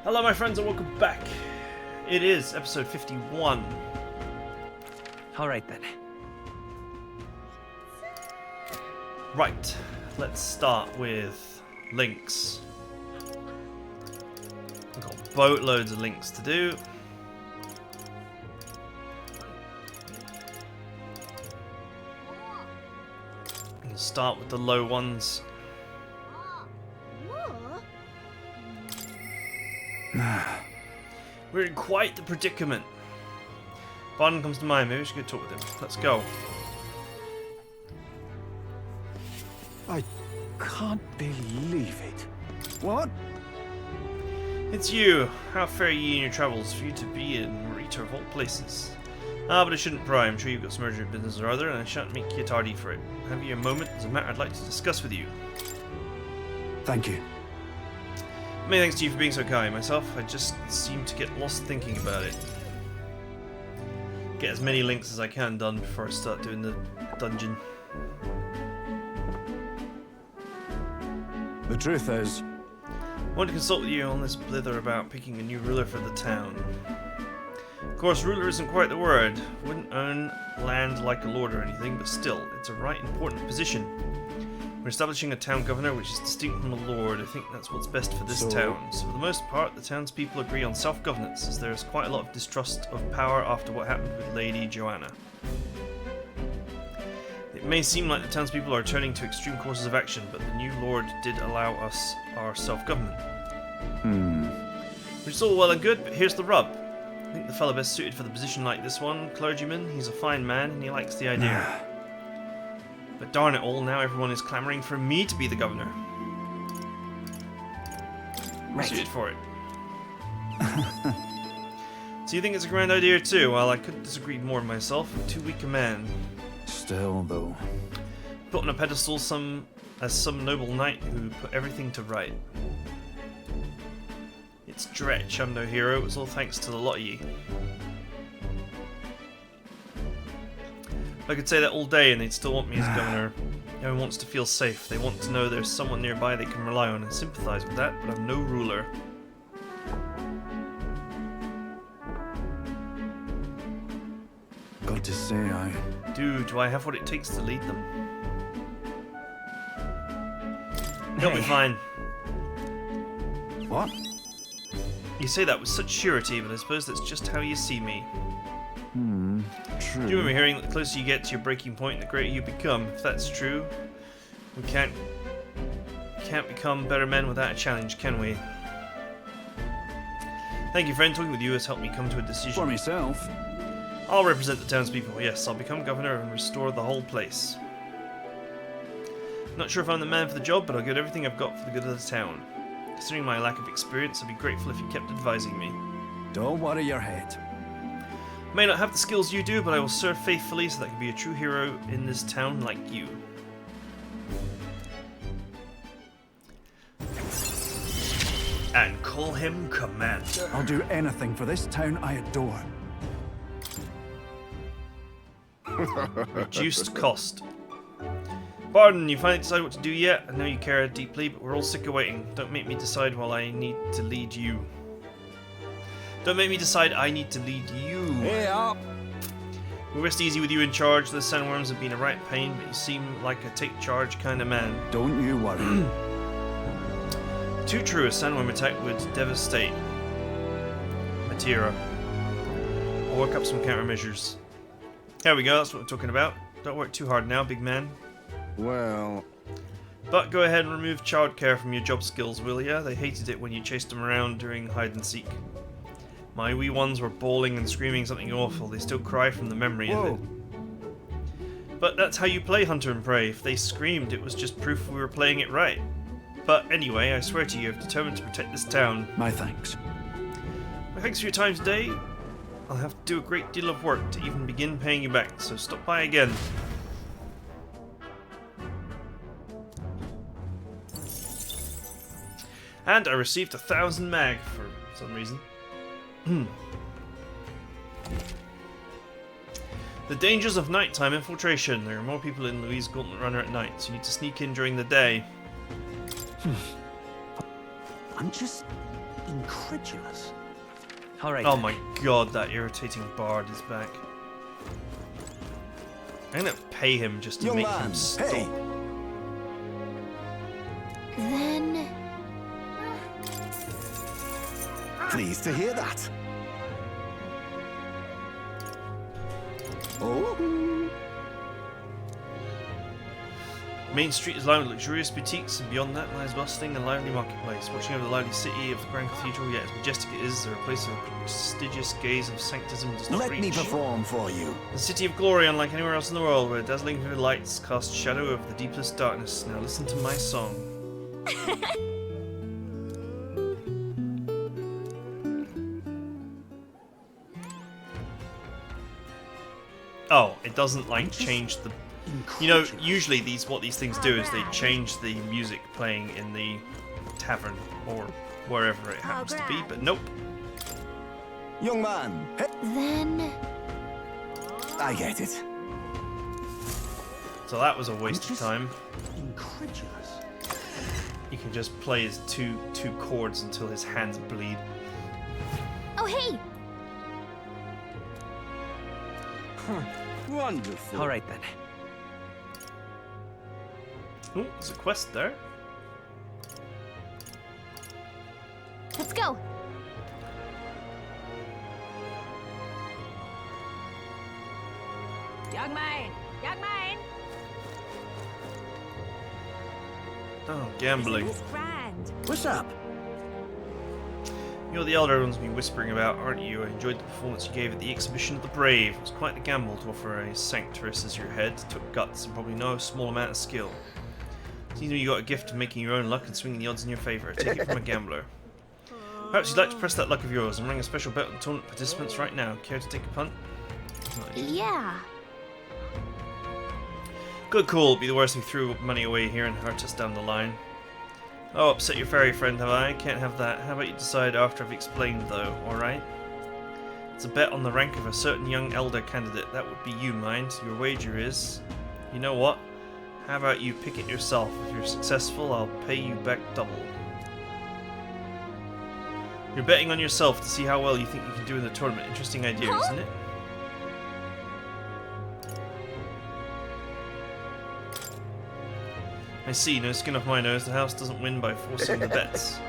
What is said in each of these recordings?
Hello my friends and welcome back. It is episode 51. Alright then. Right, let's start with links. We've got boatloads of links to do. We'll start with the low ones. We're in quite the predicament. Barton comes to mind. Maybe we should go talk with him. Let's go. I can't believe it. What? It's you. How fare ye in your travels for you to be in Marita of all places? Ah, but I shouldn't pry. I'm sure you've got some urgent business or other, and I shan't make you tardy for it. Have you a moment? There's a matter I'd like to discuss with you. Thank you. Many thanks to you for being so kind. Myself, I just seem to get lost thinking about it. Get as many links as I can done before I start doing the dungeon. The truth is, I want to consult with you on this blither about picking a new ruler for the town. Of course, ruler isn't quite the word. Wouldn't own land like a lord or anything, but still, it's a right important position. We're establishing a town governor which is distinct from a lord. I think that's what's best for this town. So for the most part, the townspeople agree on self-governance, as there is quite a lot of distrust of power after what happened with Lady Joanna. It may seem like the townspeople are turning to extreme courses of action, but the new lord did allow us our self-government. Which is all well and good, but here's the rub. I think the fellow best suited for the position like this one, clergyman, he's a fine man and he likes the idea. But darn it all, now everyone is clamouring for me to be the governor. Right. Suited for it. So you think it's a grand idea too? Well, I couldn't disagree more myself. I'm too weak a man. Still though. Put on a pedestal as some noble knight who put everything to right. It's Dretch, I'm no hero, it was all thanks to the lot of ye. I could say that all day and they'd still want me as governor. Everyone wants to feel safe. They want to know there's someone nearby they can rely on. I sympathise with that, but I'm no ruler. Got to say, Do I have what it takes to lead them? You'll be fine. What? You say that with such surety, but I suppose that's just how you see me. True. Do you remember hearing that the closer you get to your breaking point, the greater you become? If that's true, we can't become better men without a challenge, can we? Thank you, friend. Talking with you has helped me come to a decision. For myself. I'll represent the townspeople. Yes, I'll become governor and restore the whole place. Not sure if I'm the man for the job, but I'll give everything I've got for the good of the town. Considering my lack of experience, I'd be grateful if you kept advising me. Don't worry your head. May not have the skills you do, but I will serve faithfully so that I can be a true hero in this town like you. And call him Commander. I'll do anything for this town I adore. Reduced cost. Barton, you finally decided what to do yet? I know you care deeply, but we're all sick of waiting. Don't make me decide while I need to lead you. Don't make me decide I need to lead you. Hey up! We'll rest easy with you in charge. The sandworms have been a right pain, but you seem like a take charge kind of man. Don't you worry. Too true, a sandworm attack would devastate Matira. I'll work up some countermeasures. There we go, that's what we're talking about. Don't work too hard now, big man. Well... But go ahead and remove childcare from your job skills, will ya? They hated it when you chased them around during hide and seek. My wee ones were bawling and screaming something awful. They still cry from the memory of it. But that's how you play Hunter and Prey. If they screamed, it was just proof we were playing it right. But anyway, I swear to you, I've determined to protect this town. My thanks. My thanks for your time today. I'll have to do a great deal of work to even begin paying you back, so stop by again. And I received 1,000 mag for some reason. The dangers of nighttime infiltration. There are more people in Louise Gauntlet Runner at night, so you need to sneak in during the day. I'm just incredulous. All right. Oh then. my god, that irritating bard is back. I'm gonna pay him just to Young make man, him stop. hey. Then... Pleased to hear that. Oh. Main Street is lined with luxurious boutiques, and beyond that lies bustling and lively marketplace. Watching over the lively city of the Grand Cathedral, yet as majestic it is, there a place of prestigious gaze of sanctism does not Let reach. me perform for you. The city of glory, unlike anywhere else in the world, where dazzling vivid lights cast shadow over the deepest darkness. Now listen to my song. Oh, it doesn't like change the. You know, usually what these things do is they change the music playing in the tavern or wherever it happens to be, but nope. Young man, hey. Then... I get it. So that was a waste of time. Incredulous. You can just play his two chords until his hands bleed. Oh, hey! Wonderful. All right then. Oh, there's a quest there. Let's go! Young man! Young man! Oh, gambling. Isn't this grand? What's up? You're the elder everyone's been whispering about, aren't you? I enjoyed the performance you gave at the exhibition of the brave. It was quite the gamble to offer a sanctress as your head. It took guts and probably no small amount of skill. Seems you got a gift of making your own luck and swinging the odds in your favour. Take it from a gambler. Perhaps you'd like to press that luck of yours. I'm running a special bet on tournament participants right now. Care to take a punt? Nice. Yeah. Good call. Be the worst if we threw money away here and hurt us down the line. Oh, upset your fairy friend, have I? Can't have that. How about you decide after I've explained, though, alright? It's a bet on the rank of a certain young elder candidate. That would be you, mind. Your wager is... You know what? How about you pick it yourself? If you're successful, I'll pay you back double. You're betting on yourself to see how well you think you can do in the tournament. Interesting idea, isn't it? I see, no skin off my nose. The house doesn't win by forcing the bets.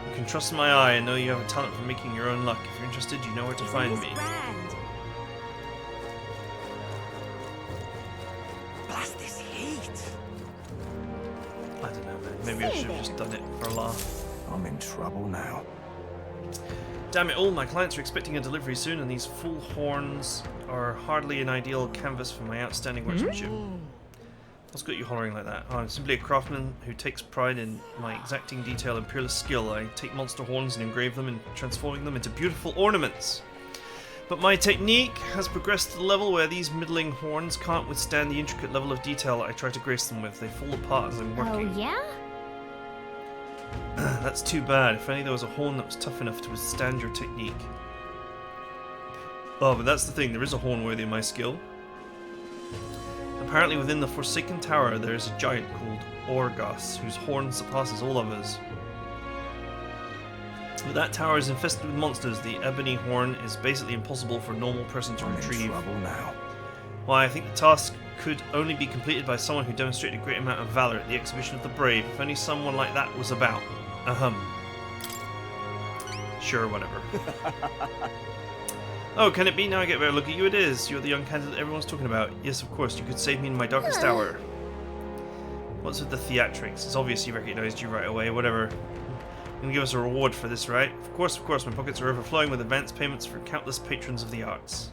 You can trust my eye and know you have a talent for making your own luck. If you're interested, you know where to Isn't find this me. grand? Blast this heat. I don't know, man. Maybe I should have just done it for a laugh. I'm in trouble now. Damn it all, my clients are expecting a delivery soon, and these full horns are hardly an ideal canvas for my outstanding workmanship. What's got you hollering like that? Oh, I'm simply a craftsman who takes pride in my exacting detail and peerless skill. I take monster horns and engrave them and transforming them into beautiful ornaments. But my technique has progressed to the level where these middling horns can't withstand the intricate level of detail I try to grace them with. They fall apart as I'm working. Oh, yeah? That's too bad. If only there was a horn that was tough enough to withstand your technique. Oh, but that's the thing. There is a horn worthy of my skill. Apparently within the Forsaken Tower there is a giant called Orgos, whose horn surpasses all others. But that tower is infested with monsters. The ebony horn is basically impossible for a normal person to I'm in retrieve. trouble now. Why, I think the task could only be completed by someone who demonstrated a great amount of valor at the exhibition of the brave. If only someone like that was about. Sure, whatever. Oh, can it be? Now I get a better look at you. It is. You're the young candidate everyone's talking about. Yes, of course. You could save me in my darkest hour. What's with the theatrics? It's obvious he recognized you right away. Whatever. You're gonna give us a reward for this, right? Of course, of course. My pockets are overflowing with advance payments for countless patrons of the arts.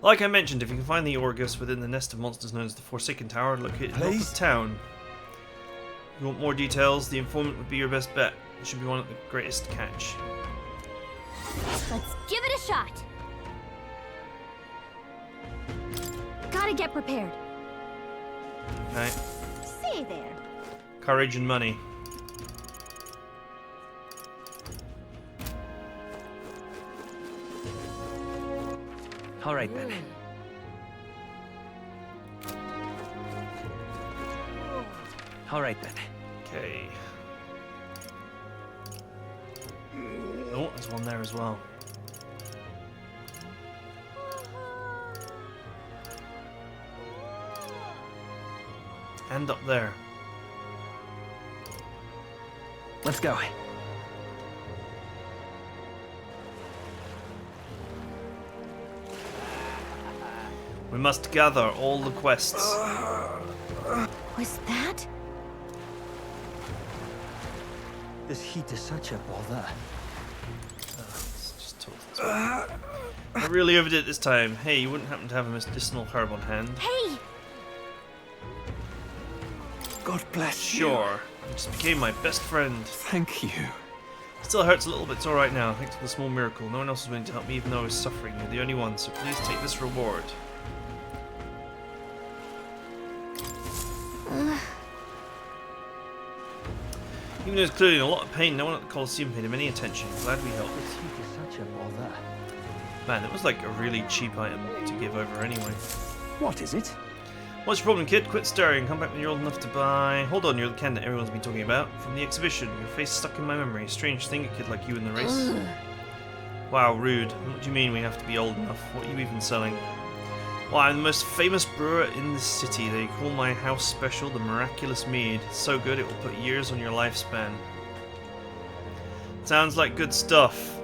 Like I mentioned, if you can find the Orgus within the nest of monsters known as the Forsaken Tower, located north Please? of town. If you want more details, the informant would be your best bet. It should be one of the greatest catch. Let's give it a shot. Gotta get prepared. Okay. See there. Courage and money. All right then. All right then. Okay. There's one there as well. And up there. Let's go. We must gather all the quests. Was that? This heat is such a bother. Let's just talk this way. I really overdid it this time. Hey, you wouldn't happen to have a medicinal herb on hand? Hey! God bless you. Sure. You just became my best friend. Thank you. Still hurts a little, but it's alright now. Thanks for the small miracle. No one else was willing to help me even though I was suffering. You're the only one, so please take this reward. Even though it's clearly in a lot of pain, no one at the Colosseum paid him any attention. Glad we helped. This heat is such a bother. Man, it was like a really cheap item to give over anyway. What is it? What's your problem, kid? Quit stirring. Come back when you're old enough to buy... Hold on, you're the candidate everyone's been talking about. From the exhibition. Your face stuck in my memory. Strange thing, a kid like you in the race. Wow, rude. What do you mean we have to be old enough? What are you even selling? Well, I'm the most famous brewer in the city. They call my house special the Miraculous Mead. So good it will put years on your lifespan. Sounds like good stuff.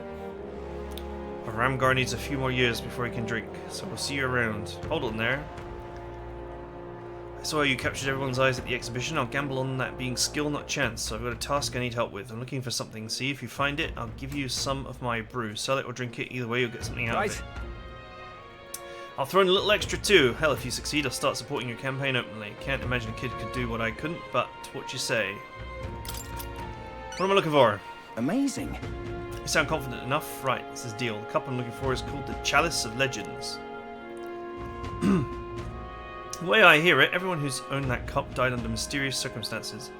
But Ramgar needs a few more years before he can drink, so we'll see you around. Hold on there. I saw how you captured everyone's eyes at the exhibition. I'll gamble on that being skill, not chance. So I've got a task I need help with. I'm looking for something. See if you find it, I'll give you some of my brew. Sell it or drink it. Either way, you'll get something out of it. I'll throw in a little extra too. Hell, if you succeed, I'll start supporting your campaign openly. Can't imagine a kid could do what I couldn't, but what you say? What am I looking for? Amazing. You sound confident enough. Right, this is the deal. The cup I'm looking for is called the Chalice of Legends. The way I hear it, everyone who's owned that cup died under mysterious circumstances.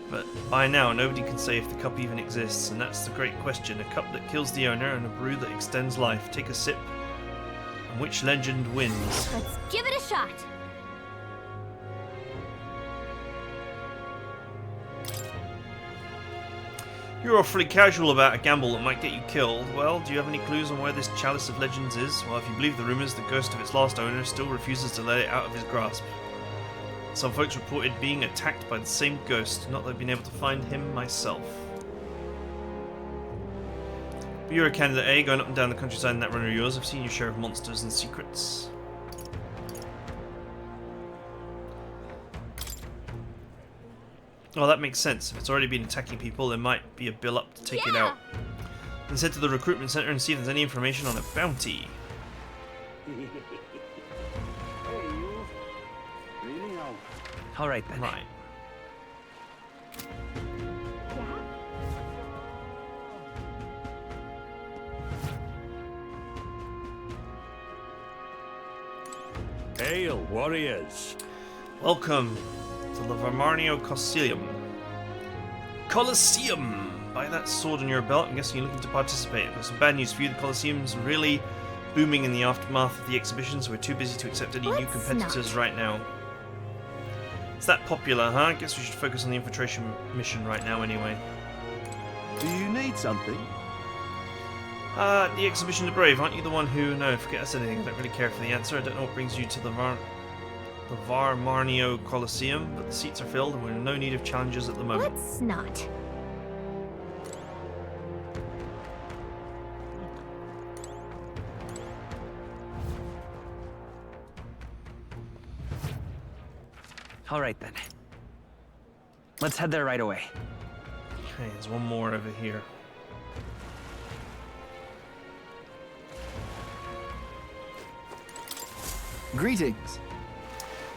But by now, nobody can say if the cup even exists, and that's the great question. A cup that kills the owner and a brew that extends life. Take a sip. And which legend wins? Let's give it a shot. You're awfully casual about a gamble that might get you killed. Well, do you have any clues on where this Chalice of Legends is? Well, if you believe the rumours, the ghost of its last owner still refuses to let it out of his grasp. Some folks reported being attacked by the same ghost, not that I've been able to find him myself. But you're a candidate, eh? Going up and down the countryside in that runner of yours. I've seen your share of monsters and secrets. Oh, that makes sense. If it's already been attacking people, there might be a bill up to take it out. Then head to the recruitment center and see if there's any information on a bounty. Hey, you. Really now? All right then. Right. Hail, warriors! Welcome to the Vermarnio Colosseum. Colosseum! Buy that sword on your belt. I'm guessing you're looking to participate. I've got some bad news for you. The Colosseum's really booming in the aftermath of the exhibition, so we're too busy to accept any new competitors right now. It's that popular, huh? I guess we should focus on the infiltration mission right now anyway. Do you need something? The exhibition of Brave, aren't you the one who... No, forget I said anything. I don't really care for the answer. I don't know what brings you to the Vermarnio Colosseum, but the seats are filled and we're in no need of challenges at the moment. Let's not. All right then. Let's head there right away. Okay, there's one more over here. Greetings.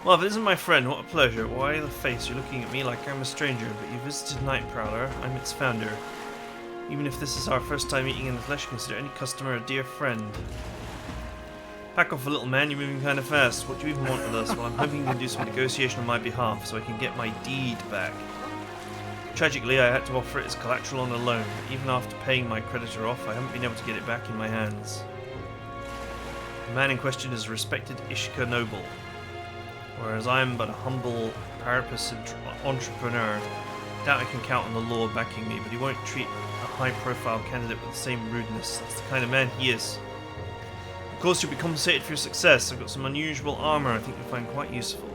Well, if it isn't my friend, what a pleasure. Why the face? You're looking at me like I'm a stranger, but you visited Night Prowler. I'm its founder. Even if this is our first time meeting in the flesh, consider any customer a dear friend. Back off a little man, you're moving kind of fast. What do you even want with us? Well, I'm hoping you can do some negotiation on my behalf so I can get my deed back. Tragically, I had to offer it as collateral on a loan. Even after paying my creditor off, I haven't been able to get it back in my hands. The man in question is a respected Ishka noble, whereas I am but a humble parapus entrepreneur. Doubt I can count on the law backing me, but he won't treat a high-profile candidate with the same rudeness. That's the kind of man he is. Of course, you'll be compensated for your success. I've got some unusual armor I think you'll find quite useful.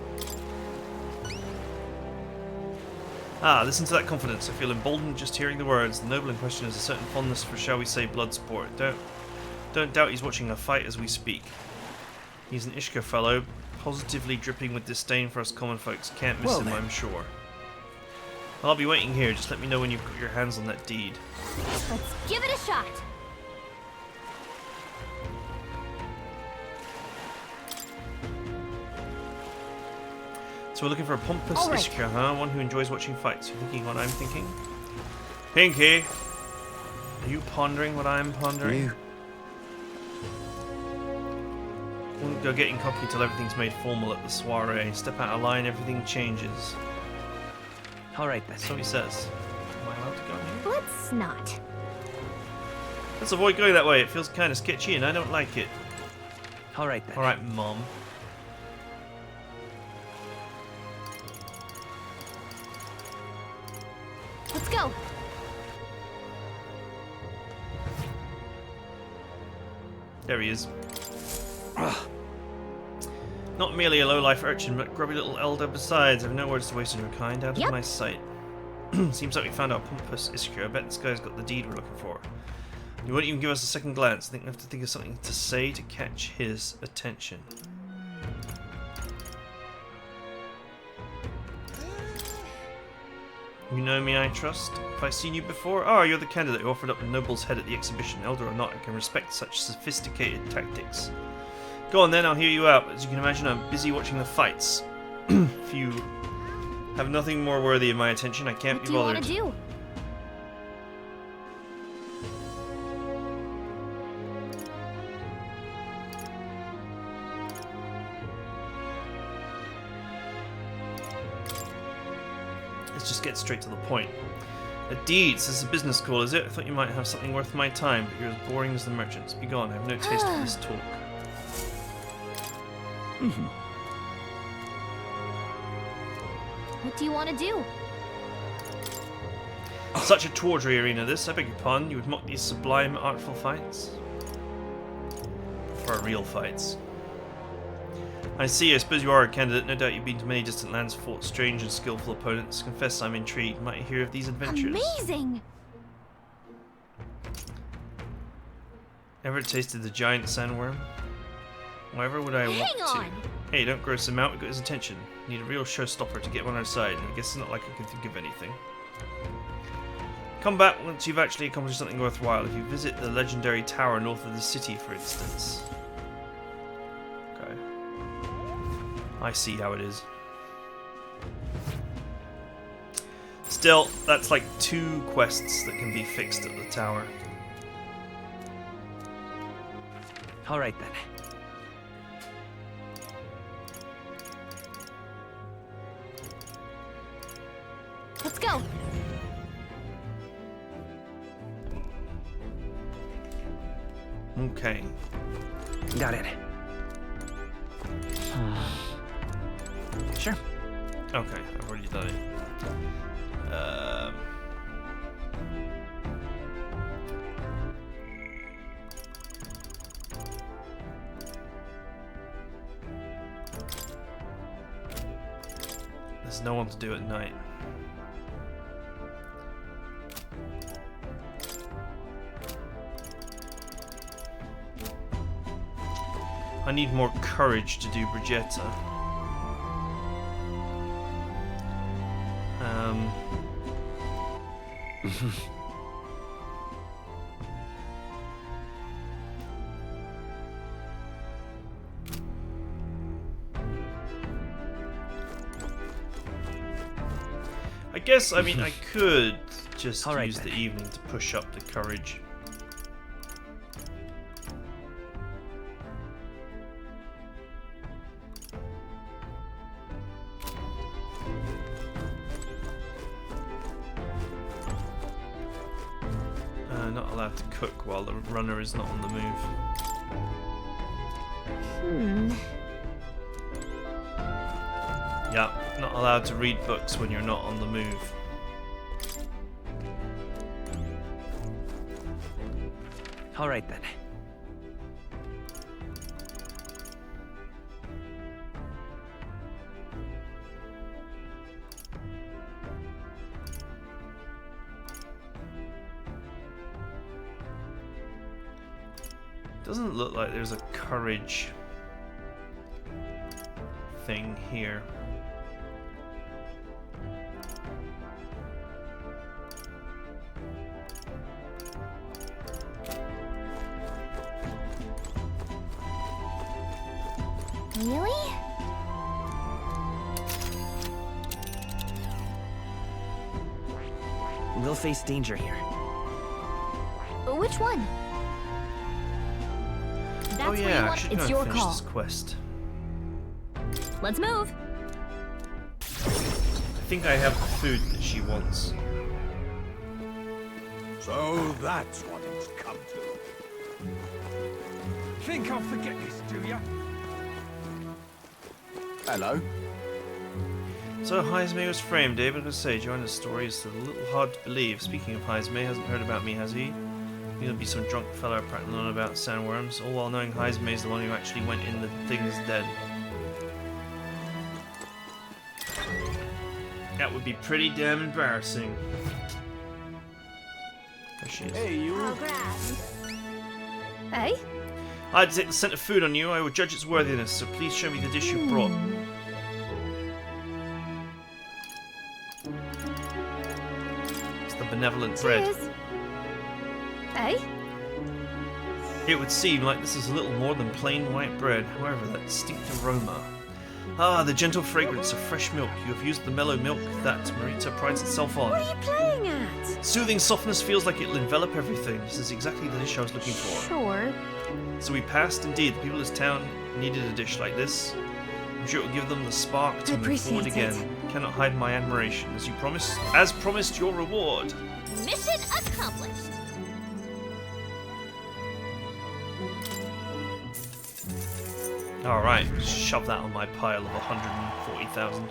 Ah, listen to that confidence. I feel emboldened just hearing the words. The noble in question has a certain fondness for, shall we say, blood sport. Don't doubt he's watching a fight as we speak. He's an Ishka fellow, positively dripping with disdain for us common folks. Can't miss him, I'm sure. I'll be waiting here. Just let me know when you've got your hands on that deed. Let's give it a shot. So we're looking for a pompous All right. Ishka, huh? One who enjoys watching fights. You're thinking what I'm thinking? Pinky! Are you pondering what I'm pondering? You. Won't go getting cocky till everything's made formal at the soiree. Step out of line, everything changes. All right then. So he says. Am I allowed to go here? Let's not. Let's avoid going that way. It feels kind of sketchy and I don't like it. All right then. Alright, Mom. Let's go. There he is. Not merely a low-life urchin, but grubby little elder besides. I've no words to waste on your kind. Out of Yep. my sight. Seems like we found our pompous Iskra. I bet this guy's got the deed we're looking for. You won't even give us a second glance. I think we have to think of something to say to catch his attention. You know me, I trust. Have I seen you before? Oh, you're the candidate who offered up the noble's head at the exhibition. Elder or not, I can respect such sophisticated tactics. Go on then, I'll hear you out. As you can imagine, I'm busy watching the fights. If you have nothing more worthy of my attention, I can't What be do you bothered. want to do? Let's just get straight to the point. A deed, this is a business call, is it? I thought you might have something worth my time, but you're as boring as the merchants. Be gone, I have no taste for this talk. What do you want to do? Such a tawdry arena this, I beg your pardon. You would mock these sublime, artful fights? For real fights. I see, I suppose you are a candidate. No doubt you've been to many distant lands, fought strange and skillful opponents. Confess I'm intrigued. Might I hear of these adventures? Amazing! Ever tasted the giant sandworm? Whatever would I want Hang to? on! Hey, don't gross him out. We got his attention. Need a real showstopper to get him on our side. And I guess it's not like I can think of anything. Come back once you've actually accomplished something worthwhile. If you visit the legendary tower north of the city, for instance. Okay. I see how it is. Still, that's like 2 quests that can be fixed at the tower. All right then. Let's go! Okay. Got it. Sure. Okay, I've already done it. There's no one to do at night. I need more courage to do Brigetta. I guess, I mean, I could just All right, use the then. evening to push up the courage. Not allowed to cook while the runner is not on the move. Yeah, not allowed to read books when you're not on the move. All right then. Doesn't look like there's a courage thing here. Really? We'll face danger here. Which one? That's Oh what you yeah, I want. should It's go your and finish call. this quest. Let's move. I think I have the food that she wants. So that's what it's come to. Think I'll forget this, do ya? Hello. So Heismay was framed. David would say, Joanna's story is a little hard to believe. Speaking of Heismay, hasn't heard about me, has he? He'll be some drunk fella prattling on about sandworms, all while knowing Heismay's the one who actually went in the thing's dead. That would be pretty damn embarrassing. There she is. Hey, you. Oh, grand. Hey? I'd take the scent of food on you. I would judge its worthiness, so please show me the dish you brought. It's the benevolent bread. Cheers. Hey? It would seem like this is a little more than plain white bread, however, that distinct aroma. Ah, the gentle fragrance of fresh milk. You have used the mellow milk that Marita prides itself on. What are you playing at? Soothing softness feels like it'll envelop everything. This is exactly the dish I was looking for. Sure. So we passed. Indeed, the people of this town needed a dish like this. I'm sure it will give them the spark to move forward Appreciate again. it. Cannot hide my admiration. As promised, your reward. Mission accomplished. Alright, shove that on my pile of 140,000.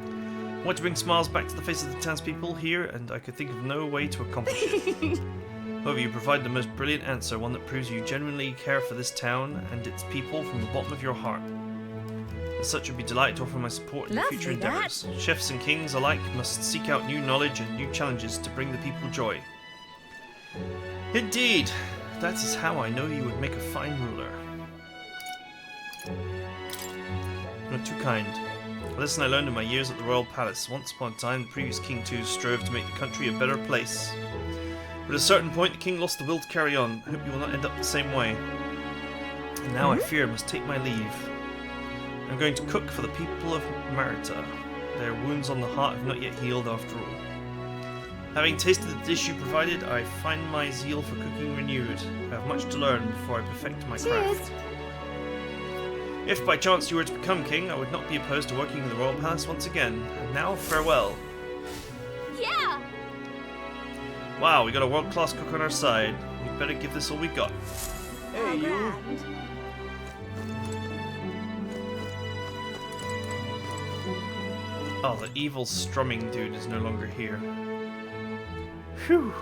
I want to bring smiles back to the faces of the townspeople here, and I could think of no way to accomplish it. However, you provide the most brilliant answer, one that proves you genuinely care for this town and its people from the bottom of your heart. As such, I'd be delighted to offer my support in your future Lovely, that. endeavours. Chefs and kings alike must seek out new knowledge and new challenges to bring the people joy. Indeed! That is how I know you would make a fine ruler. You're too kind. A lesson I learned in my years at the royal palace. Once upon a time, the previous king too strove to make the country a better place. But at a certain point, the king lost the will to carry on. I hope you will not end up the same way. And now I fear I must take my leave. I'm going to cook for the people of Marita. Their wounds on the heart have not yet healed after all. Having tasted the dish you provided, I find my zeal for cooking renewed. I have much to learn before I perfect my craft. If by chance you were to become king, I would not be opposed to working in the royal palace once again. And now, farewell. Yeah. Wow, we got a world-class cook on our side. We'd better give this all we got. Hey, you. Grand. Oh, the evil strumming dude is no longer here. Phew.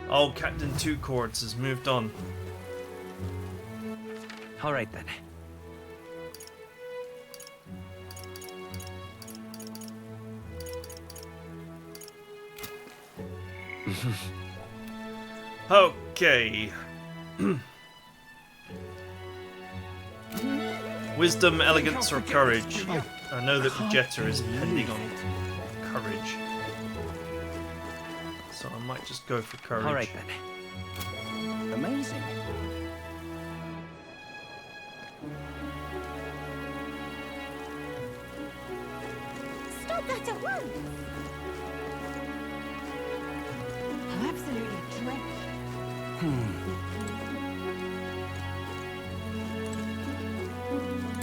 Oh, Captain Two Chords has moved on. All right then. Okay. Wisdom, elegance, or courage? I know that Vegeta is depending on courage. So I might just go for courage. All right then. Amazing. Stop that at once! I'm absolutely drenched.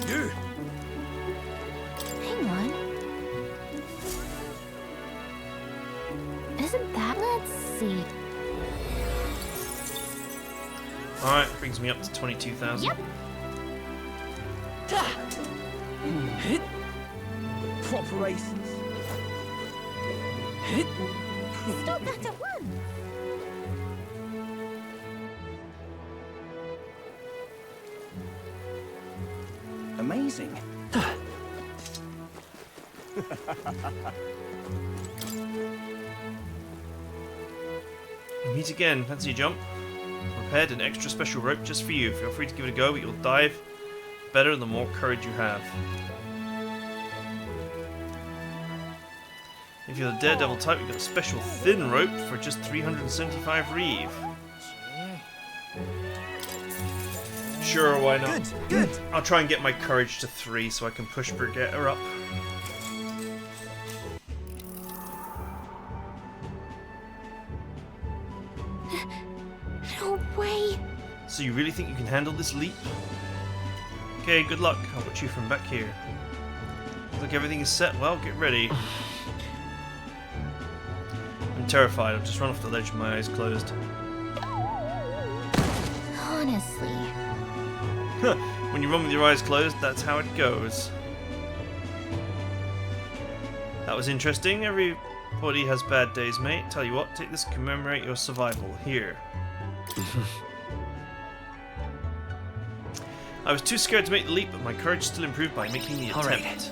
You! Hang on. Isn't that? Let's see. Alright, brings me up to 22,000. Yep. Proper aces. Stop that at once! Amazing. We meet again. Fancy a jump? Prepared an extra special rope just for you. Feel free to give it a go, but you'll dive better the more courage you have. If you're the daredevil type, we've got a special thin rope for just 375 reeve. Sure, why not? Good. I'll try and get my courage to 3 so I can push Brigitta up. No way. So you really think you can handle this leap? Okay, good luck. I'll watch you from back here. Looks like everything is set. Well, get ready. I'm terrified. I've just run off the ledge with my eyes closed. Honestly. When you run with your eyes closed, that's how it goes. That was interesting. Everybody has bad days, mate. Tell you what, take this to commemorate your survival. Here. I was too scared to make the leap, but my courage still improved by making the All right. attempt.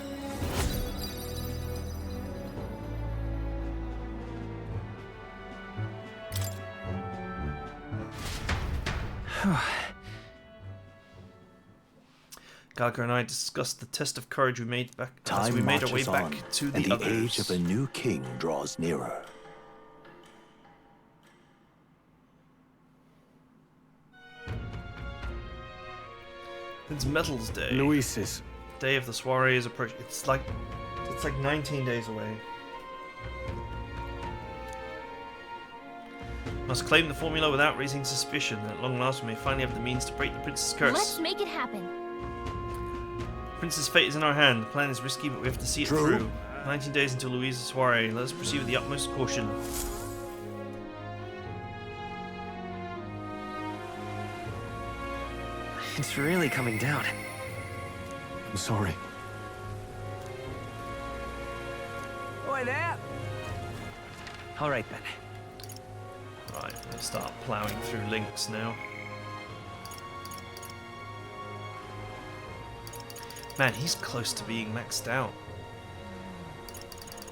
Gallagher and I discussed the test of courage we made back as we made our way back to the and the others. age of a new king draws nearer. It's Metals Day. Luis's. Day of the soiree is approaching. It's like 19 days away. Must claim the formula without raising suspicion. At long last, we may finally have the means to break the prince's curse. Let's make it happen. Prince's fate is in our hand. The plan is risky, but we have to see it True. through. 19 days until Louise's soiree. Let us proceed with the utmost caution. It's really coming down. I'm sorry. Oi there! All right then. Right, let's start ploughing through links now. Man, he's close to being maxed out.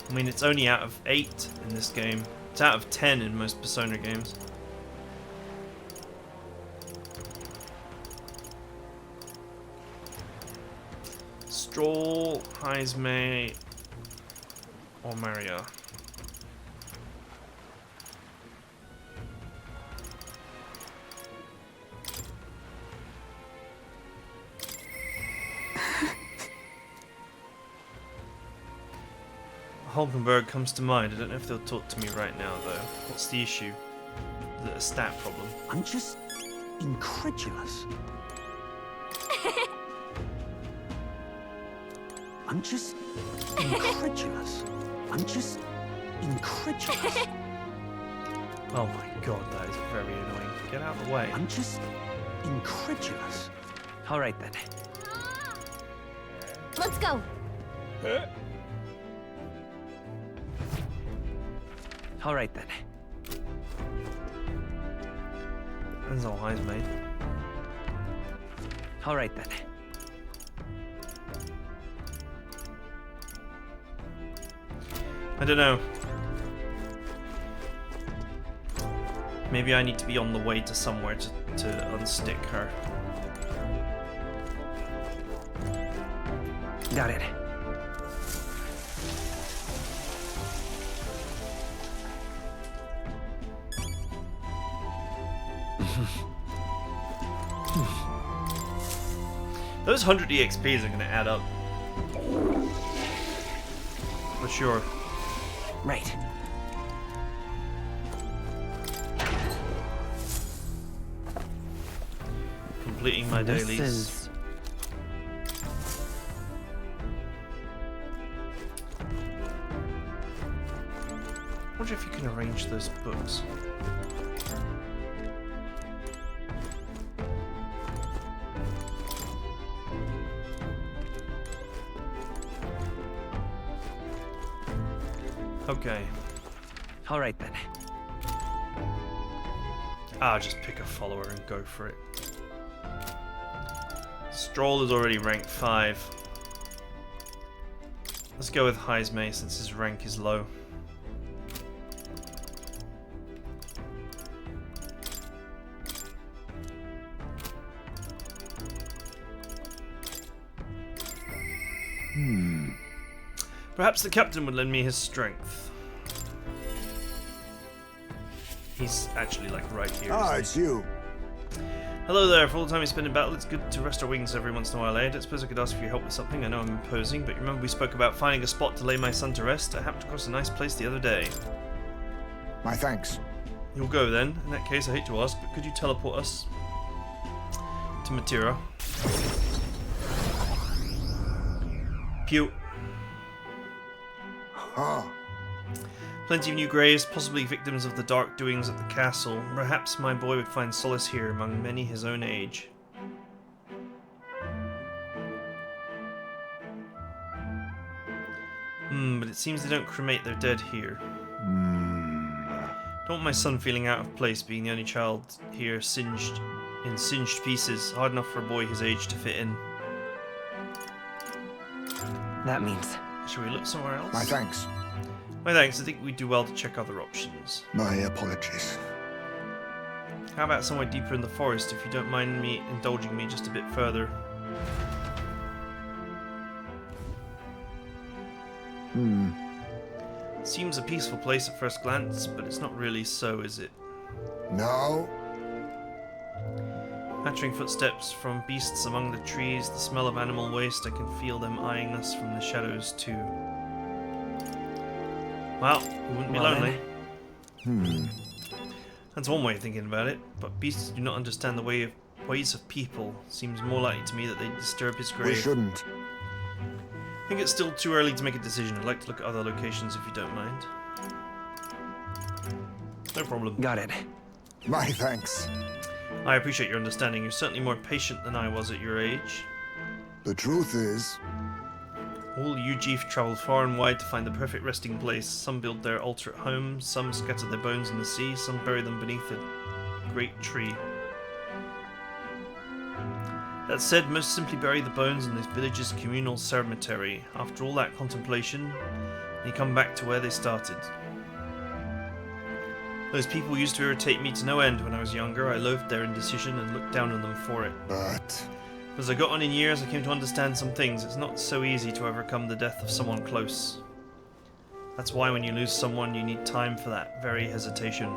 I mean, it's only out of 8 in this game. It's out of 10 in most Persona games. Stroll, Heismay, or Maria. Hulkenberg comes to mind. I don't know if they'll talk to me right now, though. What's the issue? Is it a stat problem? I'm just incredulous. I'm just incredulous. I'm just incredulous. Oh my god, that is very annoying. Get out of the way. I'm just incredulous. All right then. Let's go. All right then. That's all eyes, mate. All right then. I don't know. Maybe I need to be on the way to somewhere to unstick her. Got it. Those 100 EXPs are going to add up. For sure. Right. Completing my This dailies. is... I wonder if you can arrange those books. Okay. All right then. I'll just pick a follower and go for it. Stroll is already rank 5. Let's go with Heismay since his rank is low. Perhaps the captain would lend me his strength. He's actually like right here. Ah, isn't it's you. he? Hello there. For all the time we spend in battle, it's good to rest our wings every once in a while, eh? I don't suppose I could ask for your help with something. I know I'm imposing, but remember we spoke about finding a spot to lay my son to rest? I happened across a nice place the other day. My thanks. You'll go then. In that case, I hate to ask, but could you teleport us to Matira? Pew. Ah, Plenty of new graves, possibly victims of the dark doings at the castle. Perhaps my boy would find solace here among many his own age. But it seems they don't cremate their dead here. Don't want my son feeling out of place being the only child here singed pieces. Hard enough for a boy his age to fit in. That means. Shall we look somewhere else? my thanks. My thanks, I think we'd do well to check other options. My apologies. How about somewhere deeper in the forest, if you don't mind me indulging me just a bit further? Seems a peaceful place at first glance, but it's not really so, is it? No. Pattering footsteps from beasts among the trees, the smell of animal waste, I can feel them eyeing us from the shadows too. Well, we wouldn't be Well lonely. Hmm. That's one way of thinking about it, but beasts do not understand the ways of people. Seems more likely to me that they disturb his grave. We shouldn't. I think it's still too early to make a decision. I'd like to look at other locations if you don't mind. No problem. Got it. My thanks. I appreciate your understanding. You're certainly more patient than I was at your age. The truth is, All you Jeef travel far and wide to find the perfect resting place. Some build their altar at home, some scatter their bones in the sea, some bury them beneath a great tree. That said, most simply bury the bones in this village's communal cemetery. After all that contemplation, they come back to where they started. Those people used to irritate me to no end when I was younger. I loathed their indecision and looked down on them for it. but As I got on in years, I came to understand some things. It's not so easy to overcome the death of someone close. That's why when you lose someone, you need time for that very hesitation.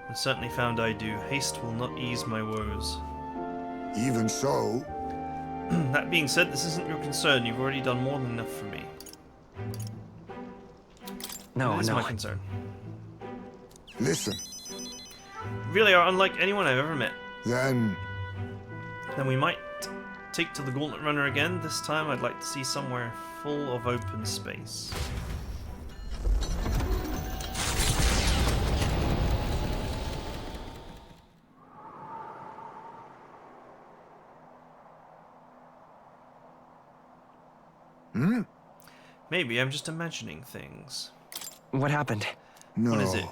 I certainly found I do. Haste will not ease my woes. even so, That being said, this isn't your concern. You've already done more than enough for me. No, It's no. my concern. listen. You really are unlike anyone I've ever met. Then Then we might take to the Gauntlet Runner again. This time I'd like to see somewhere full of open space. Maybe I'm just imagining things. What happened? no. What is it?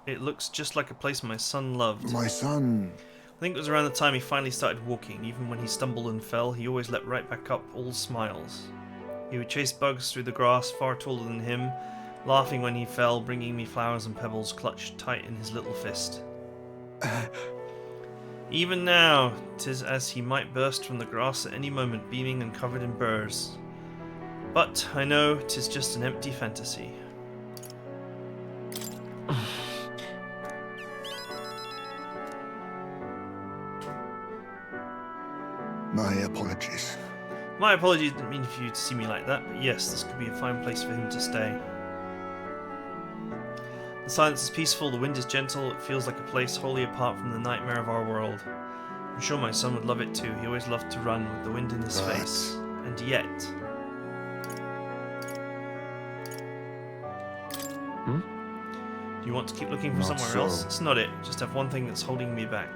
It looks just like a place my son loved. My son. I think it was around the time he finally started walking. Even when he stumbled and fell, he always leapt right back up, all smiles. He would chase bugs through the grass far taller than him, laughing when he fell, bringing me flowers and pebbles clutched tight in his little fist. Even now, 'tis as he might burst from the grass at any moment, beaming and covered in burrs. But I know 'tis just an empty fantasy. My apologies. My apologies, didn't mean for you to see me like that, but yes, this could be a fine place for him to stay. The silence is peaceful, the wind is gentle, it feels like a place wholly apart from the nightmare of our world. I'm sure my son would love it too, he always loved to run with the wind in his But- face. And yet... Do you want to keep looking for Not somewhere so. else? It's not it, just have one thing that's holding me back.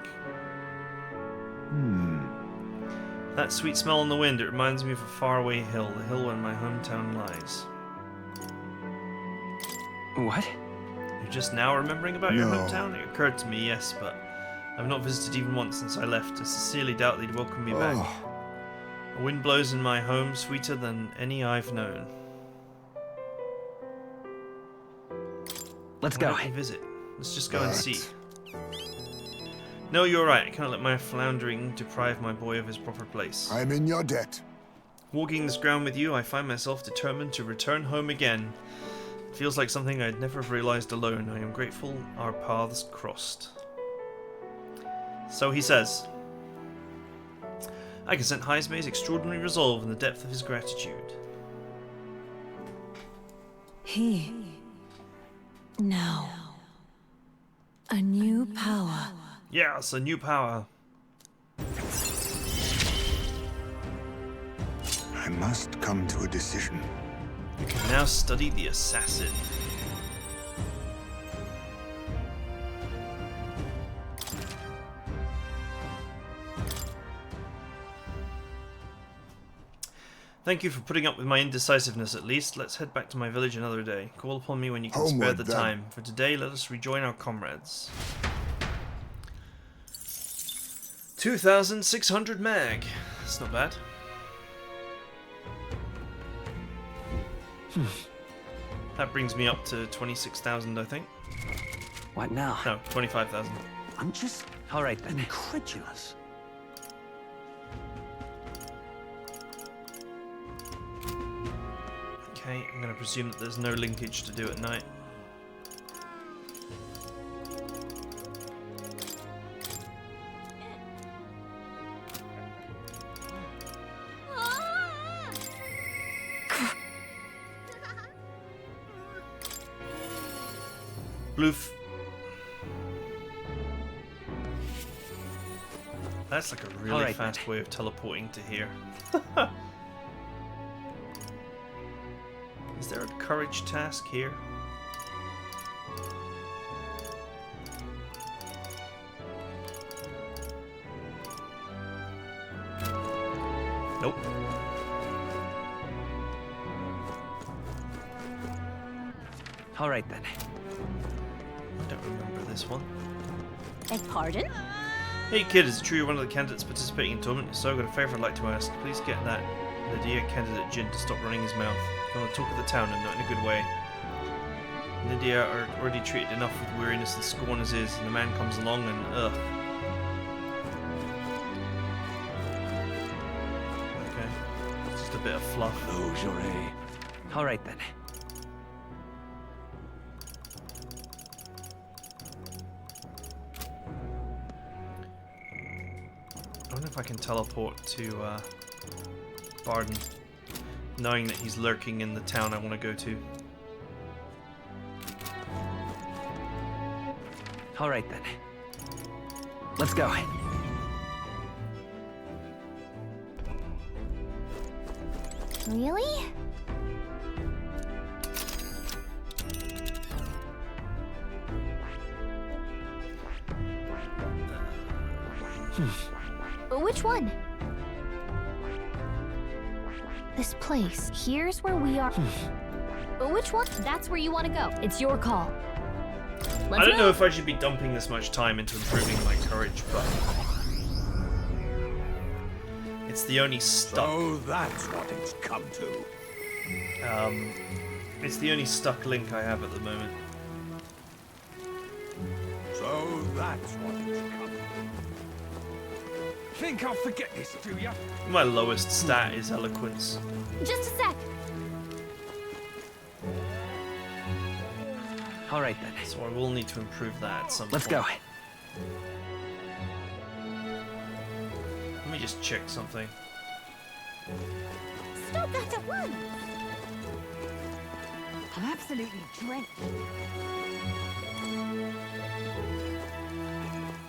That sweet smell in the wind, it reminds me of a faraway hill, the hill where my hometown lies. What? You're just now remembering about your No. hometown? It occurred to me, yes, but I've not visited even once since I left. I sincerely doubt they'd welcome me back. Oh, A wind blows in my home sweeter than any I've known. Let's Why go. don't we visit? Let's just go and but see. No, you're right. I cannot let my floundering deprive my boy of his proper place. I'm in your debt. Walking this ground with you, I find myself determined to return home again. It feels like something I'd never have realized alone. I am grateful our paths crossed. So he says. I can sense Heismay's extraordinary resolve in the depth of his gratitude. He. Now. A new power. Yes, a new power. I must come to a decision. You can now study the assassin. Thank you for putting up with my indecisiveness at least. Let's head back to my village another day. Call upon me when you can spare Homeward, the then. time. For today, let us rejoin our comrades. 2,600 mag. That's not bad. That brings me up to 26,000, I think. What now? No, 25,000. I'm just All right then. incredulous. Okay, I'm going to presume that there's no linkage to do at night. Bloof. That's like a really Alright, fast then. way of teleporting to here. Is there a courage task here? Nope. All right then. I don't remember this one. Beg pardon? Hey kid, is it true you're one of the candidates participating in tournament? If so, I've got a favour I'd like to ask. Please get that Lydia candidate Jin to stop running his mouth. He's on the talk of the town and not in a good way. Lydia are already treated enough with weariness and scorn as is, and the man comes along and ugh. Okay. It's just a bit of fluff. Hello, Joré. All right then. I wonder if I can teleport to Barden, knowing that he's lurking in the town I want to go to. All right then. Let's go. Really? Which one? This place. Here's where we are. Which one? That's where you want to go. It's your call. Let's I don't know move. if I should be dumping this much time into improving my courage, but it's the only stuck. So that's what it's come to. It's the only stuck link I have at the moment. So that's what it's come to. Think I'll forget this, do ya? My lowest stat is eloquence. Just a sec. All right then. So I will need to improve that at some Let's point. go. Let me just check something. Stop that at once! I'm absolutely drenched.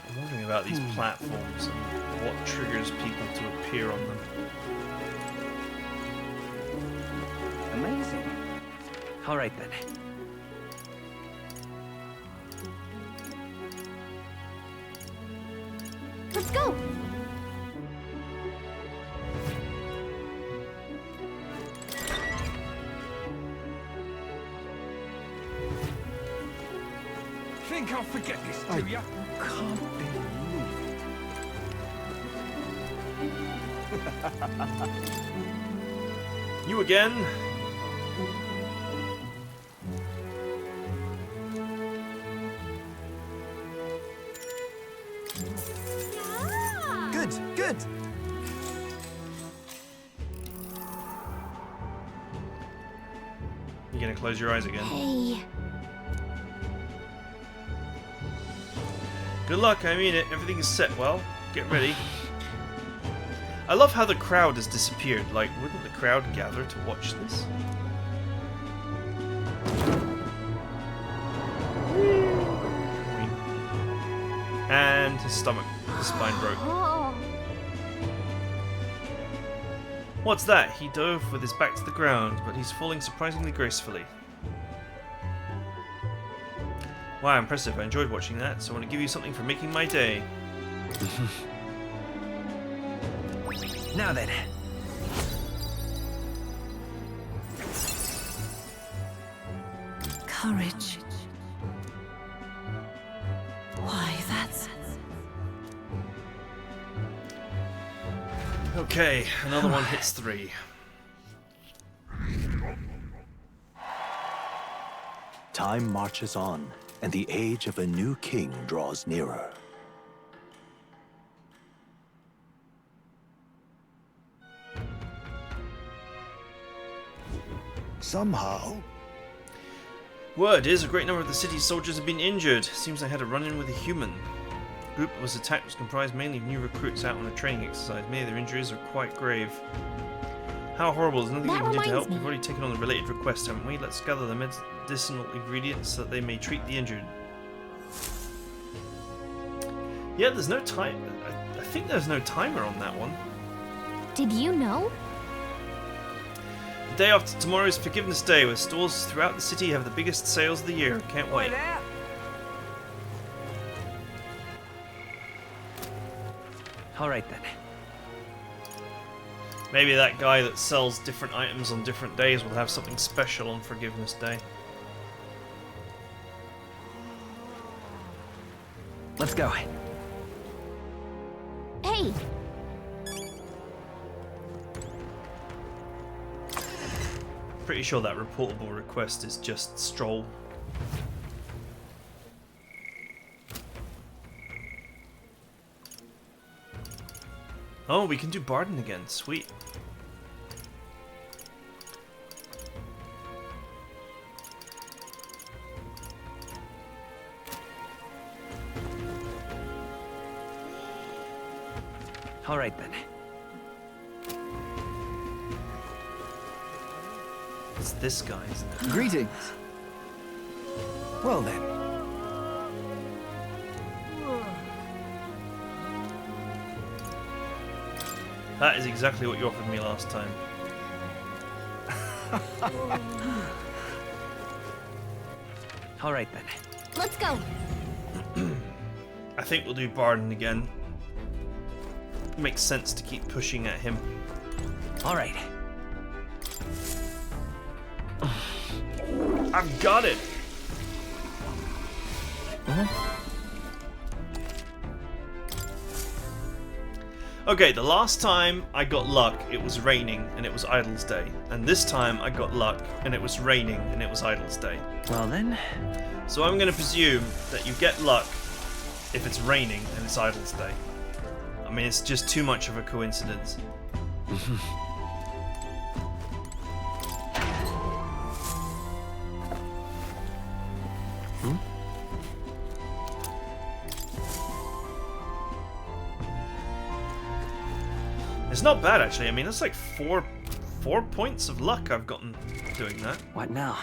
I'm wondering about these platforms and what triggers people to appear on them. Amazing. All right then. Let's go. Think I'll forget this, do ya? Can't believe You again? Good, good. You gonna close your eyes again? Hey. Good luck, I mean it. Everything is set well. Get ready. I love how the crowd has disappeared. Like, wouldn't the crowd gather to watch this? And his stomach, his spine broke. Oh. What's that? He dove with his back to the ground, but he's falling surprisingly gracefully. Wow, impressive. I enjoyed watching that, so I want to give you something for making my day. Now then. Courage. Why, that's... Okay, another one hits 3. Time marches on, and the age of a new king draws nearer. Somehow, Word is, a great number of the city's soldiers have been injured. Seems they had a run-in with a human. The group that was attacked was comprised mainly of new recruits out on a training exercise. Many of their injuries are quite grave. How horrible. There's nothing we That can do to reminds help. me. We've already taken on the related request, haven't we? Let's gather the medicinal ingredients so that they may treat the injured. Yeah, there's no time. I think there's no timer on that one. Did you know? The day after tomorrow is Forgiveness Day, where stores throughout the city have the biggest sales of the year. Can't wait. All right then. Maybe that guy that sells different items on different days will have something special on Forgiveness Day. Let's go. Hey. Pretty sure that reportable request is just Stroll. Oh, we can do Barden again. Sweet. All right then. It's this guy, isn't it? Greetings. Well then. That is exactly what you offered me last time. All right then. Let's go. I think we'll do Barden again. Makes sense to keep pushing at him. All right. I've got it! Okay, the last time I got luck, it was raining and it was Idle's Day. And this time I got luck and it was raining and it was Idle's Day. Well then. So I'm going to presume that you get luck if it's raining and it's Idle's Day. I mean, it's just too much of a coincidence. It's not bad, actually. I mean, that's like four points of luck I've gotten doing that. What now?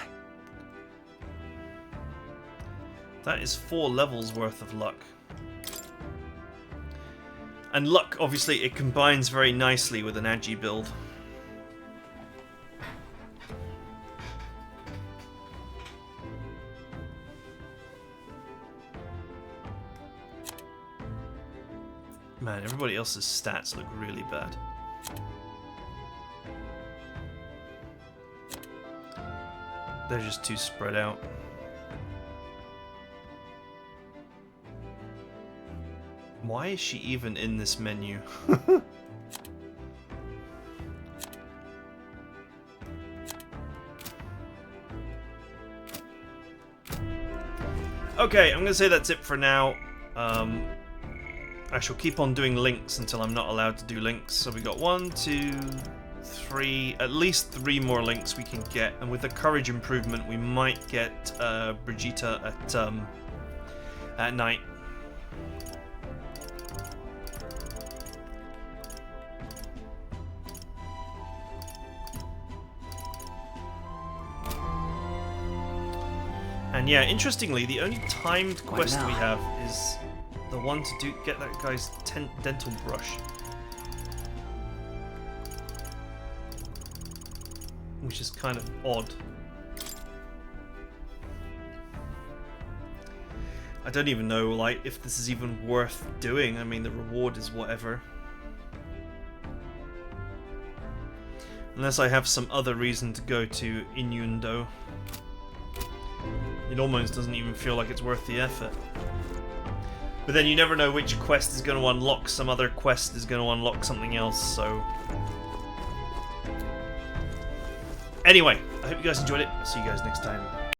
That is 4 levels worth of luck. And luck, obviously, it combines very nicely with an Agi build. Man, everybody else's stats look really bad. They're just too spread out. Why is she even in this menu? Okay, I'm going to say that's it for now. I shall keep on doing links until I'm not allowed to do links. So we got 1, 2, 3, at least 3 more links we can get. And with the courage improvement, we might get Brigitte at night. And yeah, interestingly, the only timed quest we have is the one to get that guy's dental brush. Which is kind of odd. I don't even know, like, if this is even worth doing. I mean, the reward is whatever. Unless I have some other reason to go to Inundo. It almost doesn't even feel like it's worth the effort. But then you never know which quest is going to unlock some other quest is going to unlock something else, so... Anyway, I hope you guys enjoyed it. See you guys next time.